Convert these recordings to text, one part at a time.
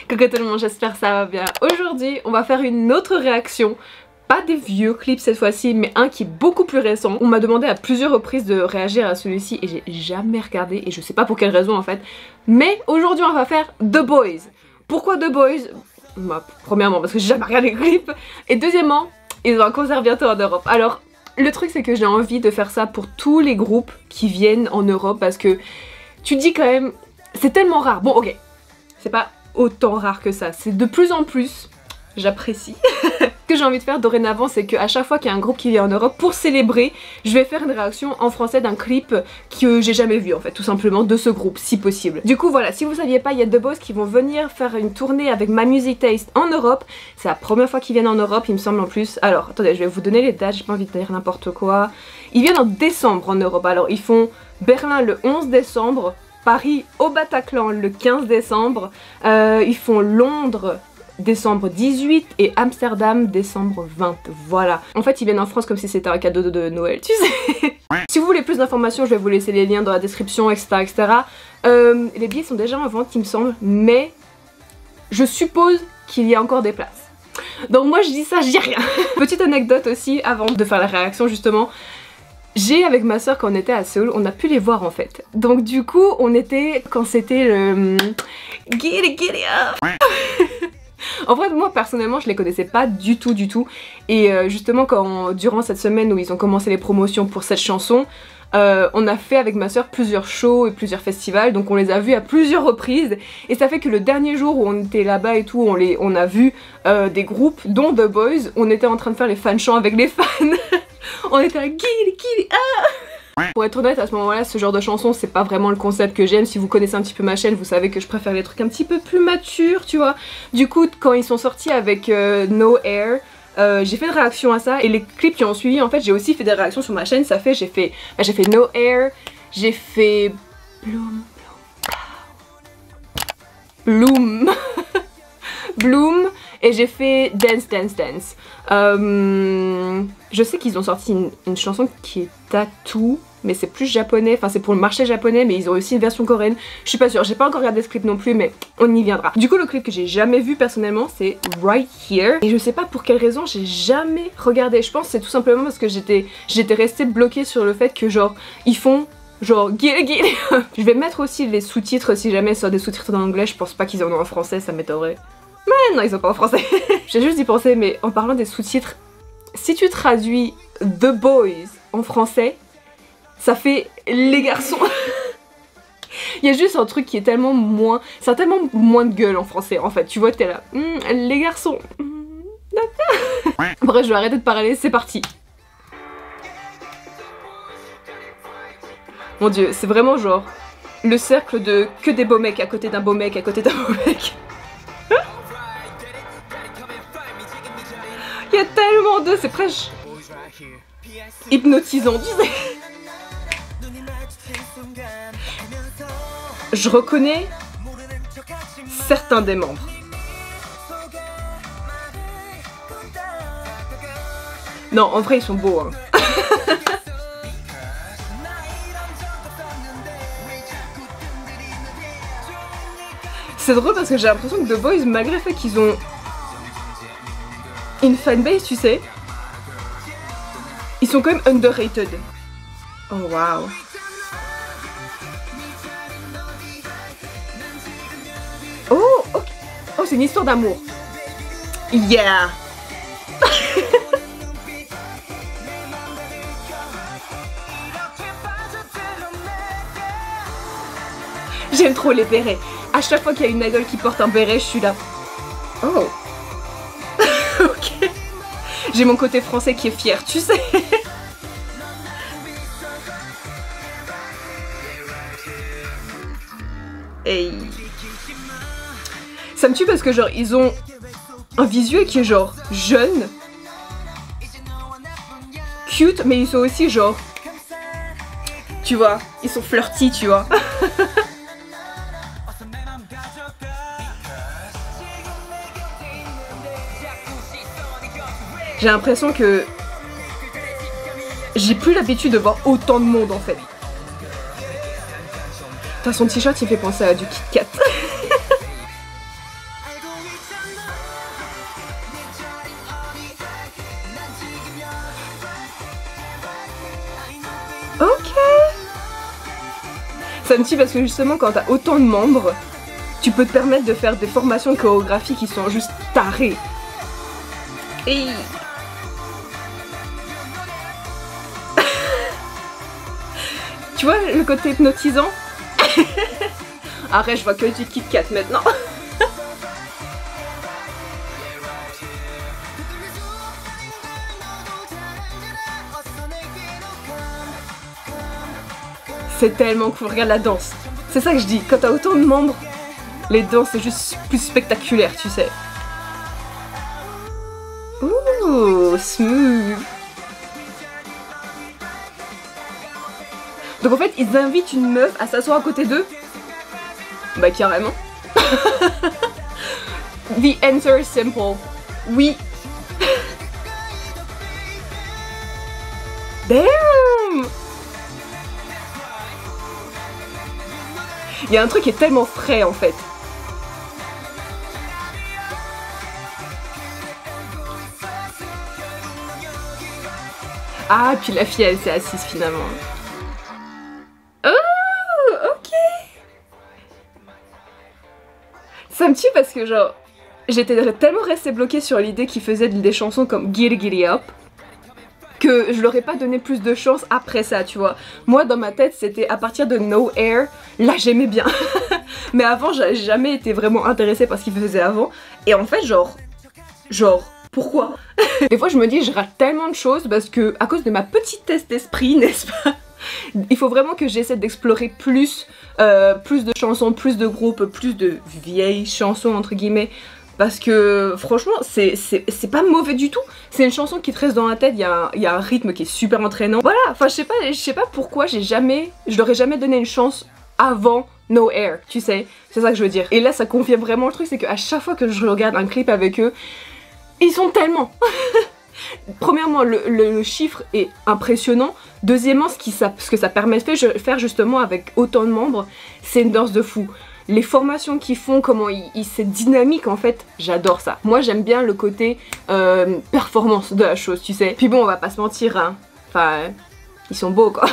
Coucou tout le monde, j'espère que ça va bien. Aujourd'hui, on va faire une autre réaction. Pas des vieux clips cette fois-ci, mais un qui est beaucoup plus récent. On m'a demandé à plusieurs reprises de réagir à celui-ci et j'ai jamais regardé et je sais pas pour quelle raison en fait. Mais aujourd'hui, on va faire The Boys. Pourquoi The Boys? Bah, premièrement, parce que j'ai jamais regardé le clip. Et deuxièmement, ils ont un concert bientôt en Europe. Alors, le truc c'est que j'ai envie de faire ça pour tous les groupes qui viennent en Europe parce que tu te dis quand même, c'est tellement rare. Bon, ok, c'est pas autant rare que ça, c'est de plus en plus, j'apprécie. Ce que j'ai envie de faire dorénavant, c'est qu'à chaque fois qu'il y a un groupe qui vient en Europe, pour célébrer, je vais faire une réaction en français d'un clip que j'ai jamais vu en fait, tout simplement de ce groupe, si possible. Du coup voilà, si vous saviez pas, il y a The Boys qui vont venir faire une tournée avec My Music Taste en Europe. C'est la première fois qu'ils viennent en Europe, il me semble en plus. Alors, attendez, je vais vous donner les dates, j'ai pas envie de dire n'importe quoi. Ils viennent en décembre en Europe, alors ils font Berlin le 11 décembre, Paris au Bataclan le 15 décembre, ils font Londres décembre 18 et Amsterdam décembre 20, voilà. En fait ils viennent en France comme si c'était un cadeau de Noël, tu sais. Si vous voulez plus d'informations, je vais vous laisser les liens dans la description, etc. etc. Les billets sont déjà en vente il me semble, mais je suppose qu'il y a encore des places. Donc moi je dis ça, je dis rien. Petite anecdote aussi avant de faire la réaction justement. J'ai avec ma soeur quand on était à Séoul, on a pu les voir en fait. Donc du coup on était quand c'était le Giddy Giddy Up. En vrai moi personnellement je les connaissais pas du tout et justement durant cette semaine où ils ont commencé les promotions pour cette chanson, on a fait avec ma soeur plusieurs shows et plusieurs festivals, donc on les a vus à plusieurs reprises et ça fait que le dernier jour où on était là-bas et tout, on a vu des groupes dont The Boys, on était en train de faire les fan chants avec les fans. On était là, Giddy Giddy ah. Pour être honnête, à ce moment-là, ce genre de chanson, c'est pas vraiment le concept que j'aime. Si vous connaissez un petit peu ma chaîne, vous savez que je préfère les trucs un petit peu plus matures, tu vois. Du coup, quand ils sont sortis avec No Air, j'ai fait une réaction à ça. Et les clips qui ont suivi, en fait, j'ai aussi fait des réactions sur ma chaîne. Ça fait, j'ai fait No Air, j'ai fait Bloom, Bloom, et j'ai fait Dance Dance Dance. Je sais qu'ils ont sorti une chanson qui est Tattoo, mais c'est plus japonais, enfin c'est pour le marché japonais, mais ils ont aussi une version coréenne. Je suis pas sûre, j'ai pas encore regardé ce clip non plus, mais on y viendra. Du coup le clip que j'ai jamais vu personnellement c'est Right Here, et je sais pas pour quelle raison j'ai jamais regardé. Je pense que c'est tout simplement parce que j'étais restée bloquée sur le fait que genre ils font genre Giddy. Je vais mettre aussi les sous-titres si jamais sur des sous-titres en anglais, je pense pas qu'ils en ont en français, ça m'étonnerait. Mais non, ils ont pas en français. J'ai juste d'y penser, mais en parlant des sous-titres, si tu traduis The Boys en français, ça fait les garçons. Il y a juste un truc qui est tellement moins... Ça a tellement moins de gueule en français, en fait. Tu vois, t'es là, les garçons. D'accord. Bref, je vais arrêter de parler, c'est parti. Mon dieu, c'est vraiment genre le cercle de que des beaux mecs à côté d'un beau mec à côté d'un beau mec. Il y a tellement de... c'est presque hypnotisant, tu sais. Je reconnais certains des membres. Non, en vrai, ils sont beaux, hein. C'est drôle parce que j'ai l'impression que The Boys, malgré le fait qu'ils ont une fanbase, tu sais, ils sont quand même underrated. Oh waouh. Oh, ok. Oh, c'est une histoire d'amour. Yeah. J'aime trop les bérets. À chaque fois qu'il y a une idole qui porte un béret, je suis là. Oh. Ok. J'ai mon côté français qui est fier, tu sais. Hey. Ça me tue parce que genre ils ont un visuel qui est genre jeune, cute, mais ils sont aussi genre, tu vois, ils sont flirty, tu vois. J'ai l'impression que j'ai plus l'habitude de voir autant de monde en fait. Putain, son t-shirt il fait penser à du Kit Kat. Ok. Ça me tue parce que justement quand t'as autant de membres, tu peux te permettre de faire des formations de chorégraphie qui sont juste tarées. Et... tu vois le côté hypnotisant. Arrête, je vois que du Kit Kat maintenant. C'est tellement cool, regarde la danse. C'est ça que je dis, quand t'as autant de membres, les danses c'est juste plus spectaculaire, tu sais. Ouh, smooth. Donc en fait, ils invitent une meuf à s'asseoir à côté d'eux. Bah carrément. The answer is simple. Oui. Damn. Il y a un truc qui est tellement frais en fait. Ah, puis la fille elle s'est assise finalement. Oh, ok. Ça me tue parce que genre, j'étais tellement restée bloquée sur l'idée qu'ils faisaient des chansons comme Giddy Giddy Up que je leur ai pas donné plus de chance après ça, tu vois. Moi dans ma tête c'était à partir de No Air, là j'aimais bien. Mais avant j'avais jamais été vraiment intéressée par ce qu'ils faisaient avant. Et en fait genre, pourquoi? Des fois je me dis je rate tellement de choses parce que à cause de ma petitesse d'esprit, n'est-ce pas? Il faut vraiment que j'essaie d'explorer plus de chansons, plus de groupes, plus de vieilles chansons entre guillemets. Parce que franchement c'est pas mauvais du tout. C'est une chanson qui te reste dans la tête, il y a un rythme qui est super entraînant. Voilà, enfin je sais pas pourquoi je leur ai jamais donné une chance avant No Air, tu sais. C'est ça que je veux dire. Et là ça confirme vraiment le truc, c'est qu'à chaque fois que je regarde un clip avec eux, ils sont tellement... Premièrement, le chiffre est impressionnant. Deuxièmement, ce que ça permet de faire justement avec autant de membres, c'est une danse de fou. Les formations qu'ils font, comment c'est dynamique en fait, j'adore ça. Moi j'aime bien le côté performance de la chose, tu sais. Puis bon, on va pas se mentir, hein. Enfin, ils sont beaux quoi.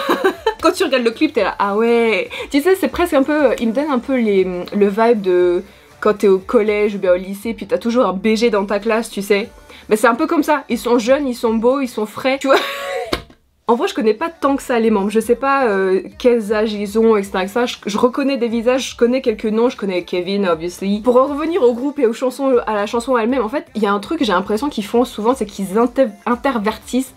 Quand tu regardes le clip, t'es là, ah ouais. Tu sais, c'est presque un peu, il me donne un peu le vibe de quand t'es au collège ou bien au lycée, puis t'as toujours un BG dans ta classe, tu sais. Mais c'est un peu comme ça, ils sont jeunes, ils sont beaux, ils sont frais, tu vois. En vrai je connais pas tant que ça les membres, je sais pas quels âges ils ont, etc. Je reconnais des visages, je connais quelques noms, je connais Kevin obviously. Pour en revenir au groupe et aux chansons, à la chanson elle-même, en fait il y a un truc que j'ai l'impression qu'ils font souvent, c'est qu'ils intervertissent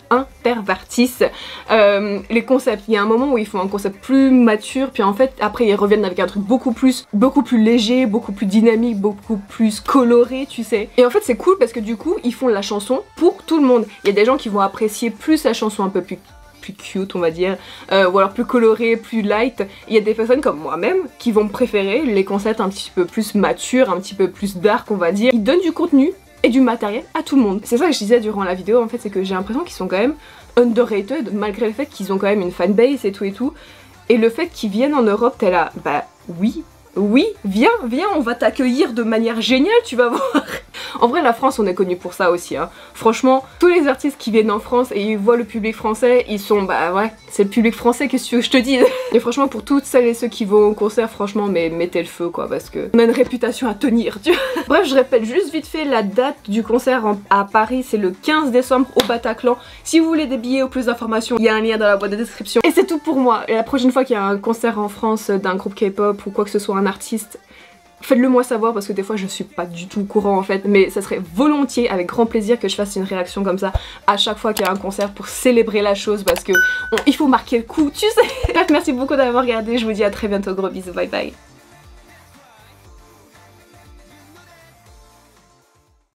les concepts. Il y a un moment où ils font un concept plus mature, puis en fait après ils reviennent avec un truc beaucoup plus léger, beaucoup plus dynamique, beaucoup plus coloré, tu sais. Et en fait c'est cool parce que du coup ils font la chanson pour tout le monde. Il y a des gens qui vont apprécier plus la chanson un peu plus cute on va dire, ou alors plus coloré, plus light. Il y a des personnes comme moi-même qui vont préférer les concepts un petit peu plus matures, un petit peu plus dark on va dire. Ils donnent du contenu et du matériel à tout le monde. C'est ça que je disais durant la vidéo en fait, c'est que j'ai l'impression qu'ils sont quand même underrated malgré le fait qu'ils ont quand même une fanbase et tout. Et le fait qu'ils viennent en Europe, t'es là, bah oui, viens, on va t'accueillir de manière géniale, tu vas voir. En vrai, la France, on est connu pour ça aussi, hein. Franchement, tous les artistes qui viennent en France et ils voient le public français, ils sont, bah ouais, c'est le public français, qu'est-ce que tu veux que je te dise. Et franchement, pour toutes celles et ceux qui vont au concert, franchement, mais mettez le feu, quoi, parce que on a une réputation à tenir, tu vois. Bref, je répète juste vite fait la date du concert à Paris, c'est le 15 décembre au Bataclan. Si vous voulez des billets ou plus d'informations, il y a un lien dans la boîte de description. Et c'est tout pour moi. Et la prochaine fois qu'il y a un concert en France d'un groupe K-pop ou quoi que ce soit, un artiste, faites-le moi savoir parce que des fois je suis pas du tout au courant en fait, mais ça serait volontiers, avec grand plaisir que je fasse une réaction comme ça à chaque fois qu'il y a un concert pour célébrer la chose parce que il faut marquer le coup, tu sais. Bref, merci beaucoup d'avoir regardé, je vous dis à très bientôt, gros bisous, bye bye.